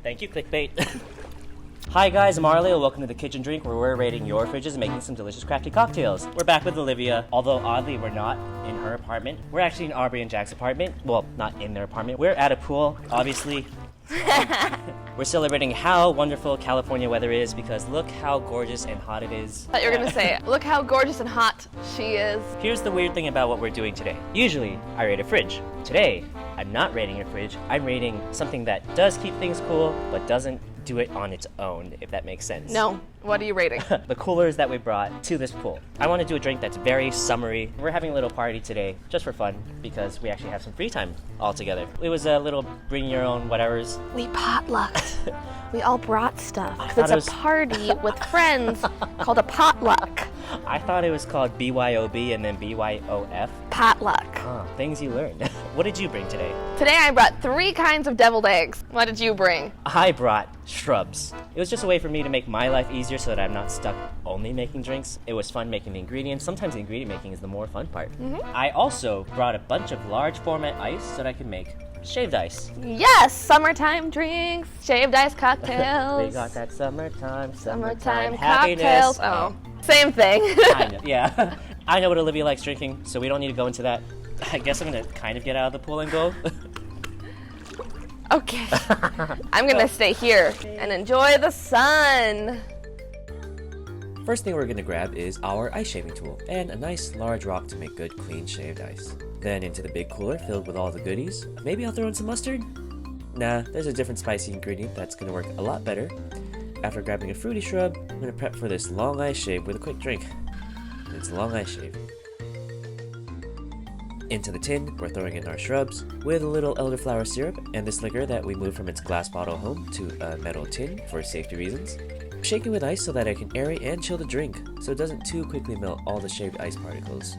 Thank you, clickbait. Hi guys, I'm Arleo. Welcome to the Kitchen Drink, where we're raiding your fridges and making some delicious crafty cocktails. We're back with Olivia, although oddly we're not in her apartment. We're actually in Aubrey and Jack's apartment. Well, not in their apartment. We're at a pool, obviously. We're celebrating how wonderful California weather is because look how gorgeous and hot it is. I thought you were gonna say, look how gorgeous and hot she is. Here's the weird thing about what we're doing today. Usually, I raid a fridge. Today, I'm not raiding a fridge. I'm raiding something that does keep things cool, but doesn't do it on its own, if that makes sense. No, what are you rating? The coolers that we brought to this pool. I want to do a drink that's very summery. We're having a little party today, just for fun, because we actually have some free time all together. It was a little bring your own whatevers. We potlucked. We all brought stuff. Because it's a party with friends called a potluck. I thought it was called BYOB and then BYOF. Potluck. Oh, things you learn. What did you bring today? Today I brought 3 kinds of deviled eggs. What did you bring? I brought shrubs. It was just a way for me to make my life easier so that I'm not stuck only making drinks. It was fun making the ingredients. Sometimes the ingredient making is the more fun part. I also brought a bunch of large format ice so that I could make shaved ice. Yes, summertime drinks, shaved ice cocktails. We got that summertime cocktails. happiness. Oh, same thing. Kind of, yeah. I know what Olivia likes drinking, so we don't need to go into that. I guess I'm gonna kind of get out of the pool and go. Okay. I'm gonna stay here and enjoy the sun. First thing we're going to grab is our ice shaving tool and a nice large rock to make good clean shaved ice. Then into the big cooler filled with all the goodies. Maybe I'll throw in some mustard? Nah, there's a different spicy ingredient that's going to work a lot better. After grabbing a fruity shrub, I'm going to prep for this long ice shave with a quick drink. It's a long ice shave. Into the tin, we're throwing in our shrubs with a little elderflower syrup and this liquor that we moved from its glass bottle home to a metal tin for safety reasons. Shake it with ice so that I can aerate and chill the drink, so it doesn't too quickly melt all the shaved ice particles.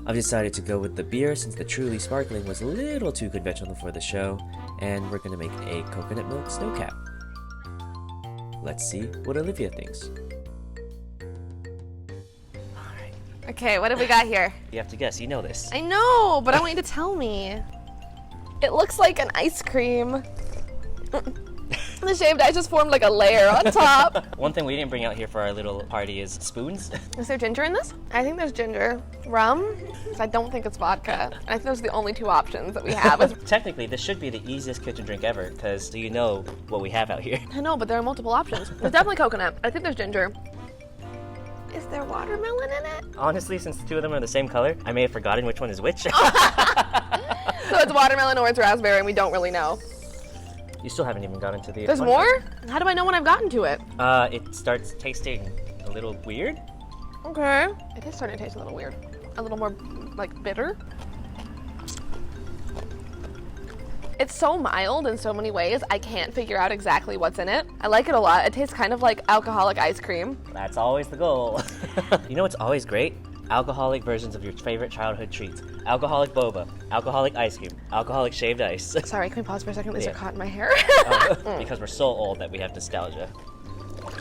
I've decided to go with the beer since the truly sparkling was a little too conventional for the show, and we're going to make a coconut milk snow cap. Let's see what Olivia thinks. Alright, Okay, what have we got here? you have to guess, you know this. I know, but I want you to tell me. It looks like an ice cream. The shaved ice just formed like a layer on top. One thing we didn't bring out here for our little party is spoons. Is there ginger in this? I think there's ginger. Rum? I don't think it's vodka. I think those are the only 2 options that we have. Technically, this should be the easiest kitchen drink ever, because you know what we have out here. I know, but there are multiple options. There's definitely coconut. I think there's ginger. Is there watermelon in it? Honestly, since the 2 of them are the same color, I may have forgotten which one is which. So it's watermelon or it's raspberry and we don't really know. You still haven't even gotten to the There's fun more? How do I know when I've gotten to it? part. It starts tasting a little weird. Okay. It is starting to taste a little weird. A little more, like, bitter. It's so mild in so many ways, I can't figure out exactly what's in it. I like it a lot. It tastes kind of like alcoholic ice cream. That's always the goal. You know what's always great? Alcoholic versions of your favorite childhood treats. Alcoholic boba, alcoholic ice cream, alcoholic shaved ice. Sorry, can we pause for a second? These Yeah. are caught in my hair. Because we're so old that we have nostalgia.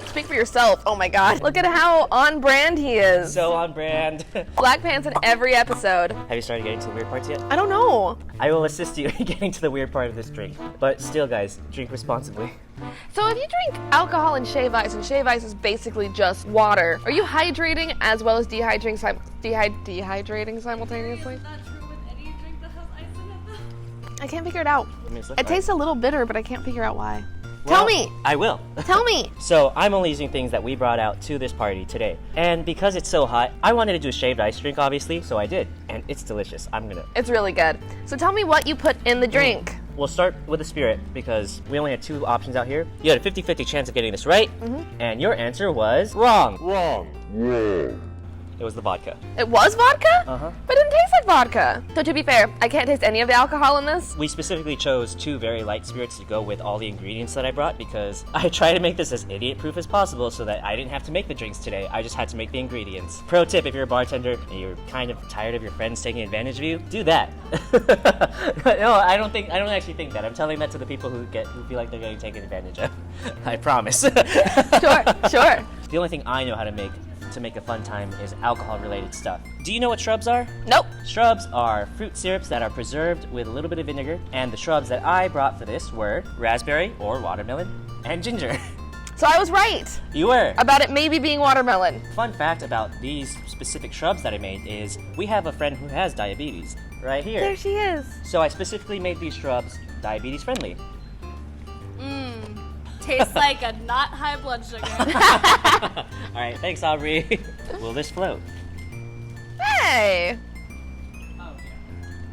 Speak for yourself. Oh my god. Look at how on brand he is. So on brand. Black pants in every episode. Have you started getting to the weird parts yet? I don't know. I will assist you in getting to the weird part of this drink. But still, guys, drink responsibly. So if you drink alcohol and shave ice is basically just water, are you hydrating as well as dehydrating simultaneously? Is that true with any drink that has ice in it? I can't figure it out. I mean, it's It tastes a little bitter, but I can't figure out why. Well, Tell me! I will. Tell me! So I'm only using things that we brought out to this party today. And because it's so hot, I wanted to do a shaved ice drink, obviously, so I did. And it's delicious. It's really good. So tell me what you put in the drink. We'll start with the spirit because we only had 2 options out here. You had a 50-50 chance of getting this right, and your answer was wrong. Wrong. It was the vodka. It was vodka? Uh-huh. But it didn't taste like vodka. So to be fair, I can't taste any of the alcohol in this. We specifically chose 2 very light spirits to go with all the ingredients that I brought because I try to make this as idiot-proof as possible so that I didn't have to make the drinks today. I just had to make the ingredients. Pro tip, if you're a bartender and you're kind of tired of your friends taking advantage of you, do that. No, I don't actually think that. I'm telling that to the people who feel like they're getting taken advantage of. I promise. Sure. The only thing I know how to make to make a fun time is alcohol-related stuff. Do you know what shrubs are? Nope. Shrubs are fruit syrups that are preserved with a little bit of vinegar, and the shrubs that I brought for this were raspberry or watermelon and ginger. So I was right You were. about it maybe being watermelon. Fun fact about these specific shrubs that I made is we have a friend who has diabetes right here. There she is. So I specifically made these shrubs diabetes friendly. Tastes like a not high blood sugar. All right, thanks, Aubrey. Will this float? Hey. Oh,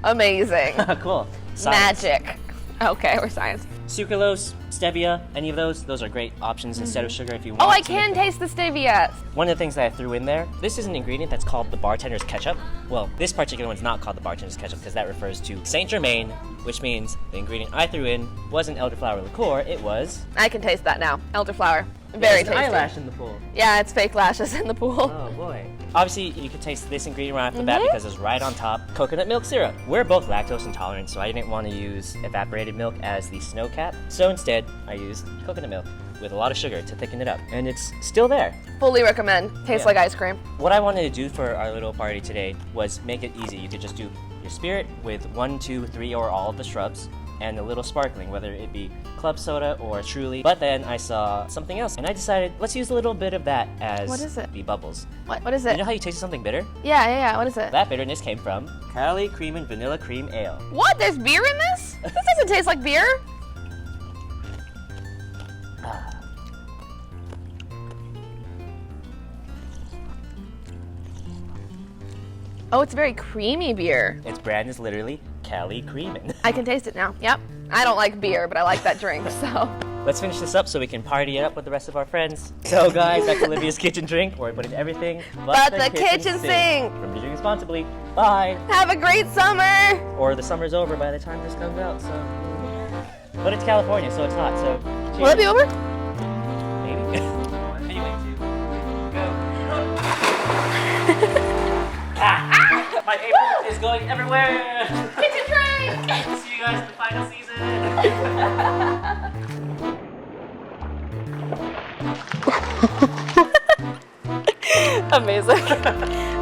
Amazing. Cool. Science. Magic. Okay, we're science. Sucralose, stevia, any of those are great options instead of sugar if you want. Oh, I to make can them. taste the stevia. One of the things that I threw in there, this is an ingredient that's called the bartender's ketchup. Well, this particular one's not called the bartender's ketchup because that refers to Saint Germain, which means the ingredient I threw in wasn't elderflower liqueur, it was... I can taste that now. Elderflower. Very There's an tasty. eyelash in the pool. Yeah, it's fake lashes in the pool. Oh boy. Obviously, you can taste this ingredient right off the bat because it's right on top. Coconut milk syrup. We're both lactose intolerant, so I didn't want to use evaporated milk as the snow cap. So instead, I used coconut milk with a lot of sugar to thicken it up. And it's still there. Fully recommend. Tastes Yeah. like ice cream. What I wanted to do for our little party today was make it easy. You could just do your spirit with 1, 2, 3, or all of the shrubs, and a little sparkling, whether it be club soda or truly. But then I saw something else, and I decided let's use a little bit of that as What is it? the bubbles. What is You it? know how you tasted something bitter? Yeah. What is it? That bitterness came from Cali Cream and Vanilla Cream Ale. What? There's beer in this? This doesn't taste like beer. Oh, it's very creamy beer. Its brand is literally Cali Creamin'. I can taste it now. Yep. I don't like beer, but I like that drink, so. Let's finish this up so we can party it up with the rest of our friends. So guys, that's Olivia's kitchen drink, where we put in everything But the kitchen sink. Remember to drink responsibly. Bye. Have a great summer. Or the summer's over by the time this comes out, so. But it's California, so it's hot, so. Cheers. Will it be over? Maybe. Anyway, go. My apron is going everywhere. Kitchen drink. See you guys in the final season. Amazing.